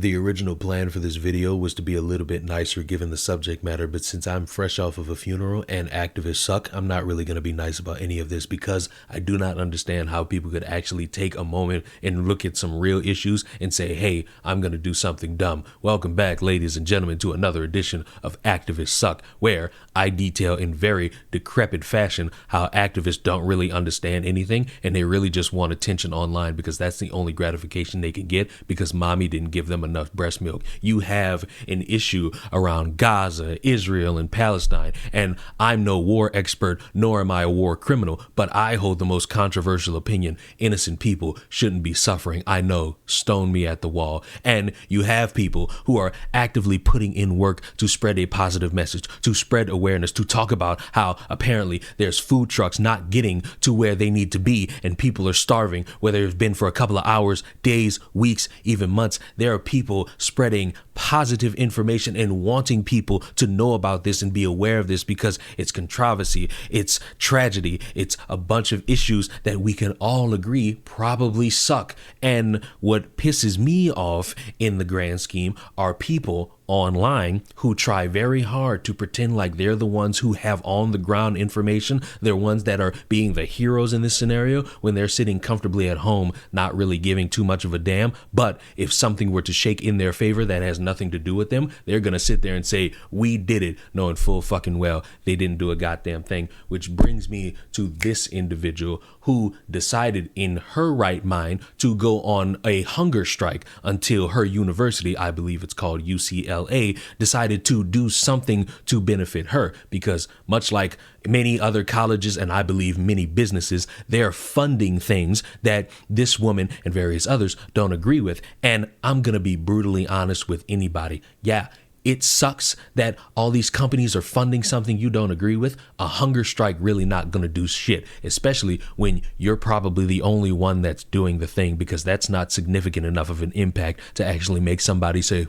The original plan for this video was to be a little bit nicer given the subject matter, but since I'm fresh off of a funeral and activists suck, I'm not really going to be nice about any of this because I do not understand how people could actually take a moment and look at some real issues and say, hey, I'm going to do something dumb. Welcome back, ladies and gentlemen, to another edition of Activists Suck, where I detail in very decrepit fashion how activists don't really understand anything and they really just want attention online because that's the only gratification they can get because mommy didn't give them enough breast milk. You have an issue around Gaza, Israel, and Palestine, and I'm no war expert, nor am I a war criminal, but I hold the most controversial opinion. Innocent people shouldn't be suffering. I know, stone me at the wall. And you have people who are actively putting in work to spread a positive message, to spread awareness, to talk about how apparently there's food trucks not getting to where they need to be, and people are starving, whether it's been for a couple of hours, days, weeks, even months. There are people spreading positive information and wanting people to know about this and be aware of this because it's controversy, it's tragedy, it's a bunch of issues that we can all agree probably suck. And what pisses me off in the grand scheme are people online who try very hard to pretend like they're the ones who have on the ground information. They're ones that are being the heroes in this scenario when they're sitting comfortably at home, not really giving too much of a damn. But if something were to shake in their favor that has nothing to do with them, they're going to sit there and say, we did it, knowing full fucking well they didn't do a goddamn thing. Which brings me to this individual who decided in her right mind to go on a hunger strike until her university, I believe it's called UCLA, decided to do something to benefit her, because much like many other colleges and I believe many businesses, they're funding things that this woman and various others don't agree with. And I'm going to be brutally honest with anybody. Yeah, it sucks that all these companies are funding something you don't agree with. A hunger strike really not going to do shit, especially when you're probably the only one that's doing the thing, because that's not significant enough of an impact to actually make somebody say,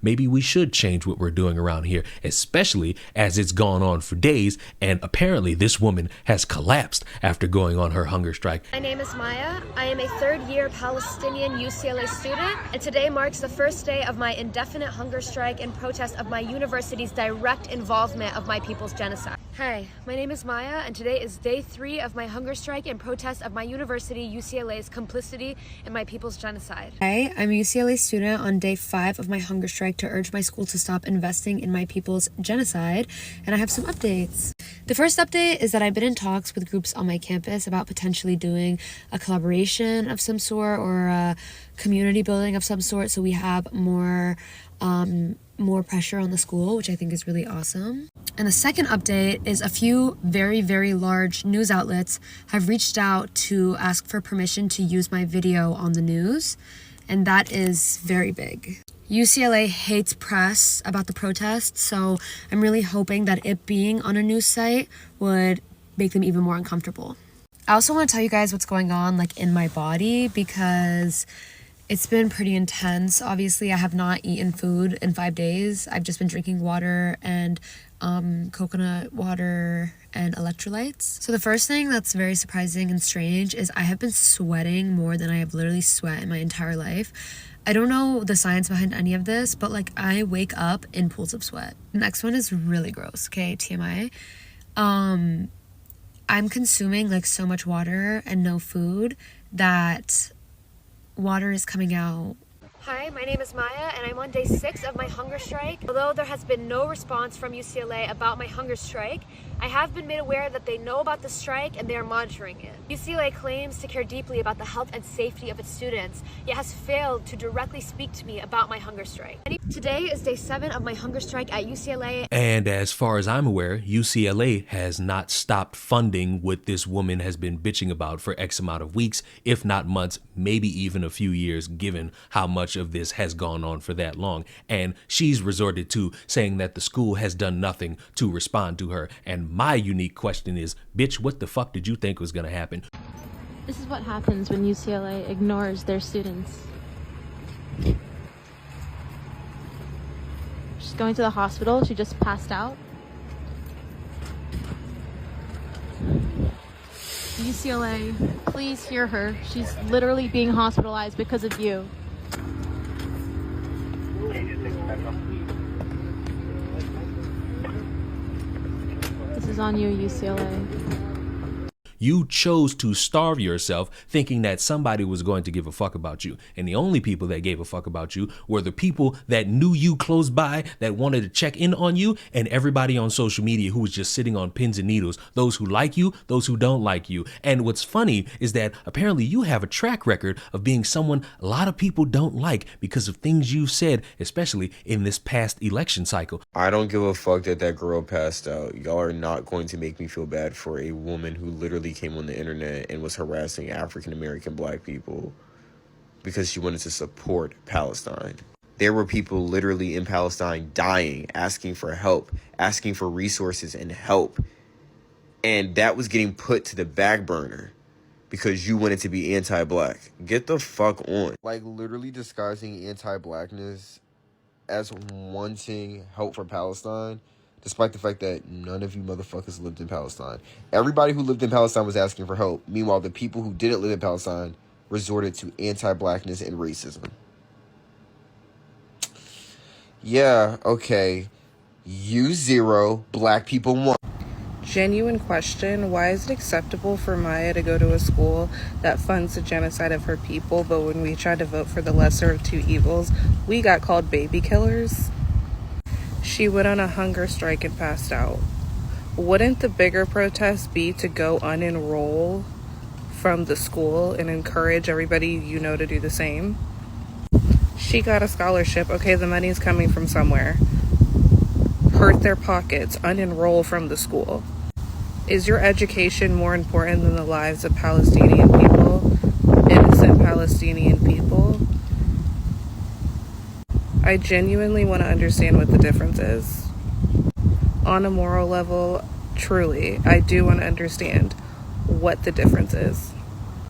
maybe we should change what we're doing around here, especially as it's gone on for days. And apparently this woman has collapsed after going on her hunger strike. My name is Maya. I am a third-year Palestinian UCLA student, and today marks the first day of my indefinite hunger strike in protest of my university's direct involvement of my people's genocide. Hi, my name is Maya, and today is day 3 of my hunger strike in protest of my university, UCLA's complicity in my people's genocide. Hi, I'm a UCLA student on day 5 of my hunger strike to urge my school to stop investing in my people's genocide, and I have some updates. The first update is that I've been in talks with groups on my campus about potentially doing a collaboration of some sort or a community building of some sort, so we have more pressure on the school, which I think is really awesome. And the second update is a few very, very large news outlets have reached out to ask for permission to use my video on the news, and that is very big. UCLA hates press about the protest, so I'm really hoping that it being on a news site would make them even more uncomfortable. I also want to tell you guys what's going on in my body, because it's been pretty intense. Obviously, I have not eaten food in 5 days. I've just been drinking water and coconut water and electrolytes. So the first thing that's very surprising and strange is I have been sweating more than I have literally sweat in my entire life. I don't know the science behind any of this, but I wake up in pools of sweat. Next one is really gross, okay, TMI. I'm consuming so much water and no food that water is coming out. Hi, my name is Maya, and I'm on day 6 of my hunger strike. Although there has been no response from UCLA about my hunger strike, I have been made aware that they know about the strike and they are monitoring it. UCLA claims to care deeply about the health and safety of its students, yet has failed to directly speak to me about my hunger strike. Today is day 7 of my hunger strike at UCLA. And as far as I'm aware, UCLA has not stopped funding what this woman has been bitching about for X amount of weeks, if not months, maybe even a few years, given how much of this has gone on for that long. And she's resorted to saying that the school has done nothing to respond to her. And my unique question is, bitch, what the fuck did you think was gonna happen? This is what happens when UCLA ignores their students. She's going to the hospital. She just passed out. UCLA, please hear her. She's literally being hospitalized because of you. This is on you, UCLA. You chose to starve yourself thinking that somebody was going to give a fuck about you. And the only people that gave a fuck about you were the people that knew you close by, that wanted to check in on you, and everybody on social media who was just sitting on pins and needles. Those who like you, those who don't like you. And what's funny is that apparently you have a track record of being someone a lot of people don't like because of things you've said, especially in this past election cycle. I don't give a fuck that girl passed out. Y'all are not going to make me feel bad for a woman who literally came on the internet and was harassing African-American black people because she wanted to support Palestine. There were people literally in Palestine dying, asking for help, asking for resources and help. And that was getting put to the back burner because you wanted to be anti-black. Get the fuck on. Like, literally disguising anti-blackness as wanting help for Palestine, despite the fact that none of you motherfuckers lived in Palestine. Everybody who lived in Palestine was asking for help. Meanwhile, the people who didn't live in Palestine resorted to anti-blackness and racism. Yeah, okay. You 0, black people 1. Genuine question, why is it acceptable for Maya to go to a school that funds the genocide of her people, but when we tried to vote for the lesser of two evils, we got called baby killers? She went on a hunger strike and passed out. Wouldn't the bigger protest be to go unenroll from the school and encourage everybody you know to do the same? She got a scholarship. Okay, the money's coming from somewhere. Hurt their pockets. Unenroll from the school. Is your education more important than the lives of Palestinian people? Innocent Palestinian people? I genuinely want to understand what the difference is. On a moral level, truly, I do want to understand what the difference is.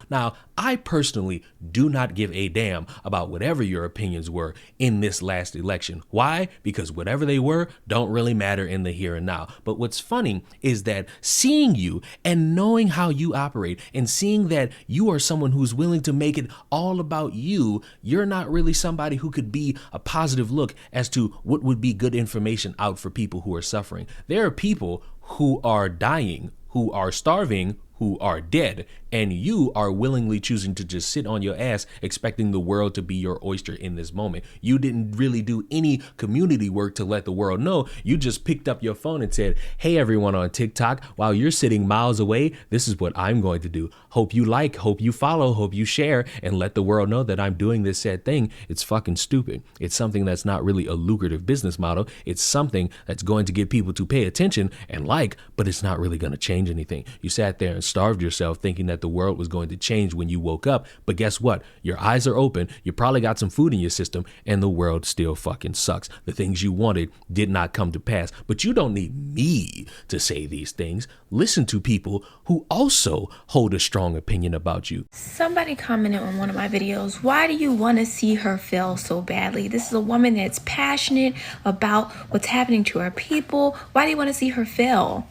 Now, I personally do not give a damn about whatever your opinions were in this last election. Why? Because whatever they were don't really matter in the here and now. But what's funny is that seeing you and knowing how you operate and seeing that you are someone who's willing to make it all about you, you're not really somebody who could be a positive look as to what would be good information out for people who are suffering. There are people who are dying, who are starving, who are dead, and you are willingly choosing to just sit on your ass expecting the world to be your oyster in this moment. You didn't really do any community work to let the world know. You just picked up your phone and said, hey, everyone on TikTok, while you're sitting miles away, this is what I'm going to do. Hope you like, hope you follow, hope you share, and let the world know that I'm doing this said thing. It's fucking stupid. It's something that's not really a lucrative business model. It's something that's going to get people to pay attention and like, but it's not really going to change anything. You sat there and starved yourself thinking that the world was going to change when you woke up. But guess what? Your eyes are open. You probably got some food in your system and the world still fucking sucks. The things you wanted did not come to pass. But you don't need me to say these things. Listen to people who also hold a strong opinion about you. Somebody commented on one of my videos, why do you want to see her fail so badly? This is a woman that's passionate about what's happening to her people. Why do you want to see her fail?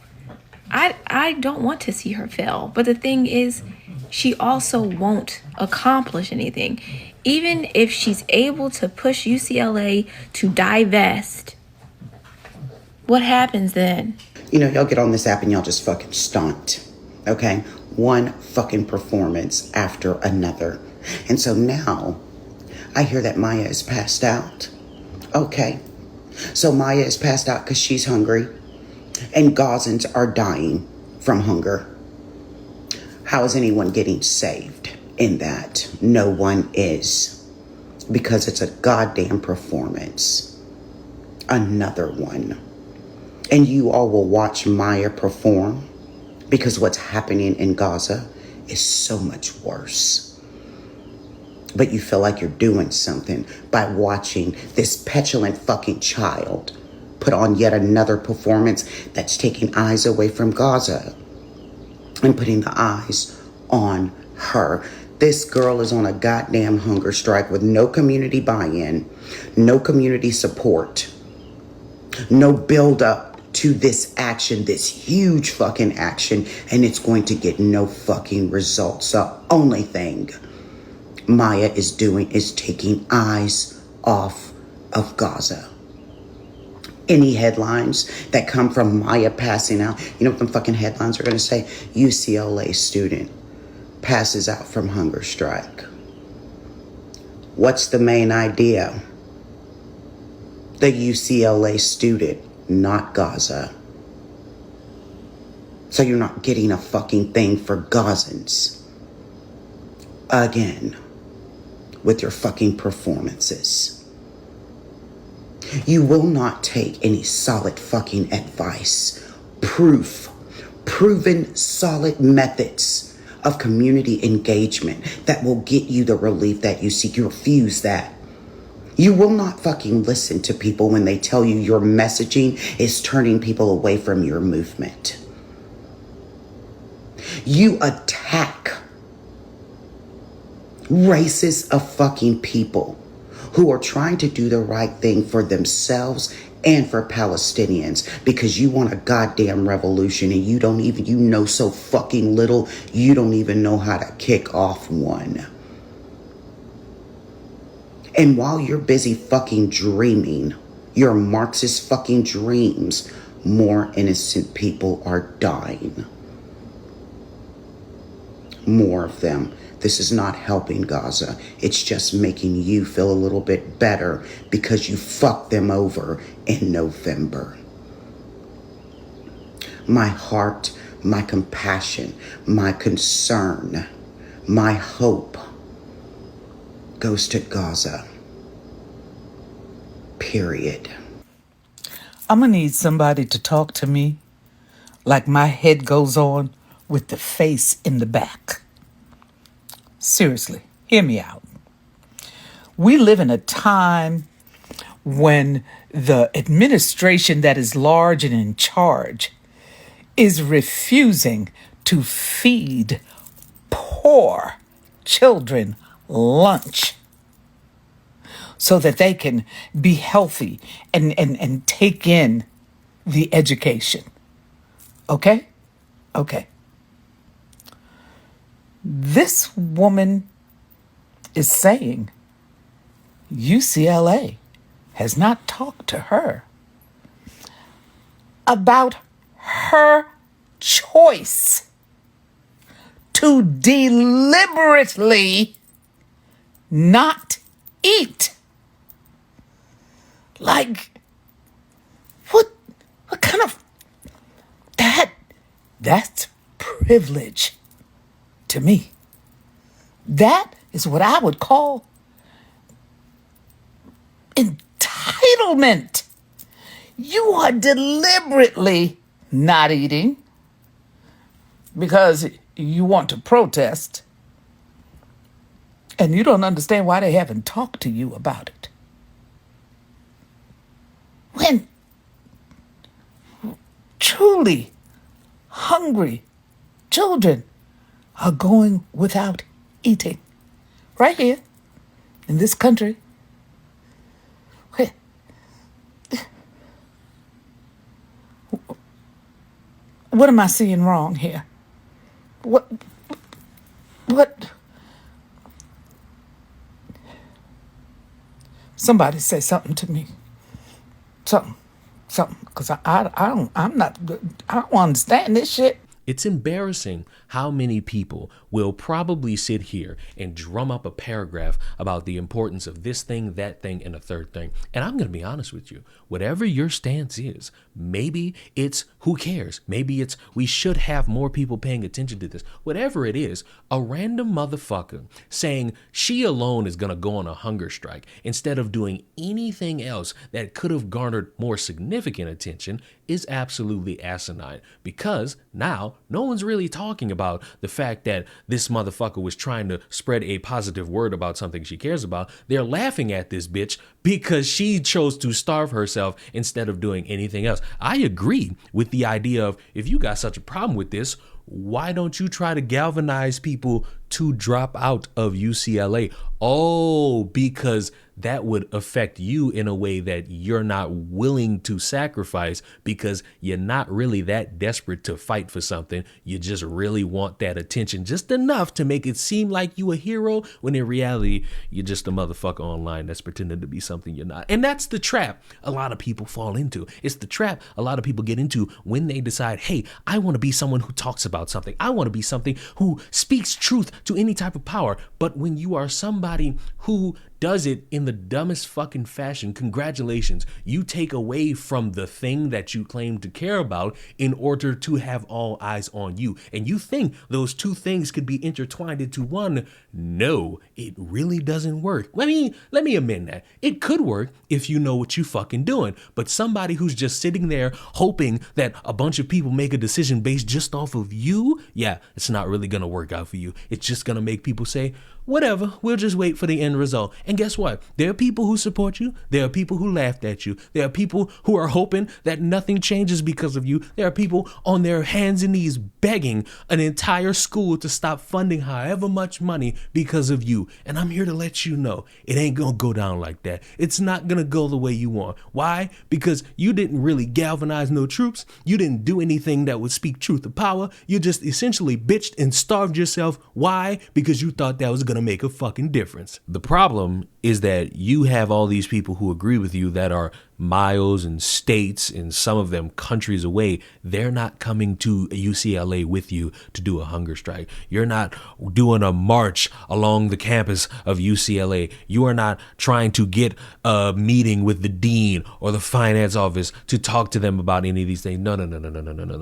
I don't want to see her fail. But the thing is, she also won't accomplish anything. Even if she's able to push UCLA to divest, what happens then? You know, y'all get on this app and y'all just fucking stunt. Okay? One fucking performance after another. And so now, I hear that Maya is passed out. Okay. So Maya is passed out because she's hungry. And Gazans are dying from hunger. How is anyone getting saved in that? No one is. Because it's a goddamn performance. Another one. And you all will watch Maya perform because what's happening in Gaza is so much worse. But you feel like you're doing something by watching this petulant fucking child put on yet another performance that's taking eyes away from Gaza and putting the eyes on her. This girl is on a goddamn hunger strike with no community buy-in, no community support, no build up to this action, this huge fucking action, and it's going to get no fucking results. The only thing Maya is doing is taking eyes off of Gaza. Any headlines that come from Maya passing out, you know what them fucking headlines are going to say? UCLA student passes out from hunger strike. What's the main idea? The UCLA student, not Gaza. So you're not getting a fucking thing for Gazans. Again, with your fucking performances. You will not take any solid fucking advice, proven solid methods of community engagement that will get you the relief that you seek. You refuse that. You will not fucking listen to people when they tell you your messaging is turning people away from your movement. You attack races of fucking people who are trying to do the right thing for themselves and for Palestinians because you want a goddamn revolution and you know so fucking little, you don't even know how to kick off one. And while you're busy fucking dreaming your Marxist fucking dreams, more innocent people are dying. More of them. This is not helping Gaza. It's just making you feel a little bit better because you fucked them over in November. My heart, my compassion, my concern, my hope goes to Gaza. Period. I'm gonna need somebody to talk to me like my head goes on with the face in the back. Seriously, hear me out. We live in a time when the administration that is large and in charge is refusing to feed poor children lunch so that they can be healthy and take in the education. Okay? Okay. This woman is saying UCLA has not talked to her about her choice to deliberately not eat. Like, what kind of, that's privilege to me. That is what I would call entitlement. You are deliberately not eating because you want to protest, and you don't understand why they haven't talked to you about it. When truly hungry children are going without eating right here in this country. What am I seeing wrong here? What? Somebody say something to me. Something, because I don't understand this shit. It's embarrassing how many people will probably sit here and drum up a paragraph about the importance of this thing, that thing, and a third thing. And I'm going to be honest with you. Whatever your stance is, maybe it's who cares? Maybe it's we should have more people paying attention to this. Whatever it is, a random motherfucker saying she alone is going to go on a hunger strike instead of doing anything else that could have garnered more significant attention is absolutely asinine, because now no one's really talking about the fact that this motherfucker was trying to spread a positive word about something she cares about. They're laughing at this bitch because she chose to starve herself instead of doing anything else. I agree with the idea of, if you got such a problem with this, why don't you try to galvanize people to drop out of UCLA? Oh, because that would affect you in a way that you're not willing to sacrifice because you're not really that desperate to fight for something. You just really want that attention just enough to make it seem like you a hero when in reality, you're just a motherfucker online that's pretending to be something you're not. And that's the trap a lot of people fall into. It's the trap a lot of people get into when they decide, hey, I want to be someone who talks about something. I want to be something who speaks truth to any type of power. But when you are somebody who does it in the dumbest fucking fashion, congratulations, you take away from the thing that you claim to care about in order to have all eyes on you. And you think those two things could be intertwined into one. No, it really doesn't work. Let me amend that. It could work if you know what you fucking doing. But somebody who's just sitting there hoping that a bunch of people make a decision based just off of you, yeah, it's not really gonna work out for you. It's just gonna make people say, whatever, we'll just wait for the end result. And guess what? There are people who support you. There are people who laughed at you. There are people who are hoping that nothing changes because of you. There are people on their hands and knees begging an entire school to stop funding however much money because of you. And I'm here to let you know it ain't gonna go down like that. It's not gonna go the way you want. Why? Because you didn't really galvanize no troops. You didn't do anything that would speak truth to power. You just essentially bitched and starved yourself. Why? Because you thought that was gonna make a fucking difference. The problem is that you have all these people who agree with you that are miles and states and some of them countries away. They're not coming to UCLA with you to do a hunger strike. You're not doing a march along the campus of UCLA. You are not trying to get a meeting with the dean or the finance office to talk to them about any of these things. No.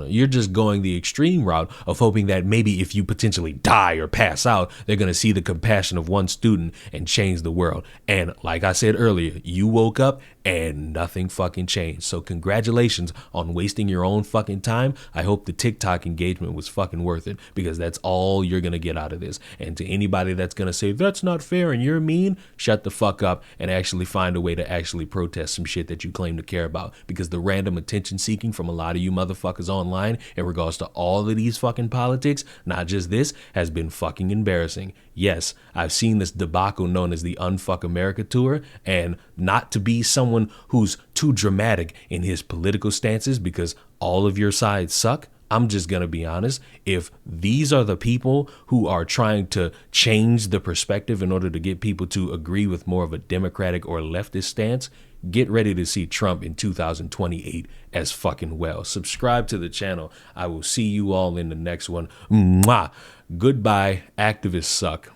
You're just going the extreme route of hoping that maybe if you potentially die or pass out, they're going to see the compassion of one student and change the world. And like I said earlier, you woke up and nothing fucking changed. So congratulations on wasting your own fucking time. I hope the TikTok engagement was fucking worth it because that's all you're going to get out of this. And to anybody that's going to say that's not fair and you're mean, shut the fuck up and actually find a way to actually protest some shit that you claim to care about, because the random attention seeking from a lot of you motherfuckers online in regards to all of these fucking politics, not just this, has been fucking embarrassing. Yes, I've seen this debacle known as the Unfuck America tour, and not to be someone who's too dramatic in his political stances because all of your sides suck, I'm just going to be honest. If these are the people who are trying to change the perspective in order to get people to agree with more of a democratic or leftist stance, get ready to see Trump in 2028 as fucking well. Subscribe to the channel. I will see you all in the next one. Mwah. Goodbye. Activists suck.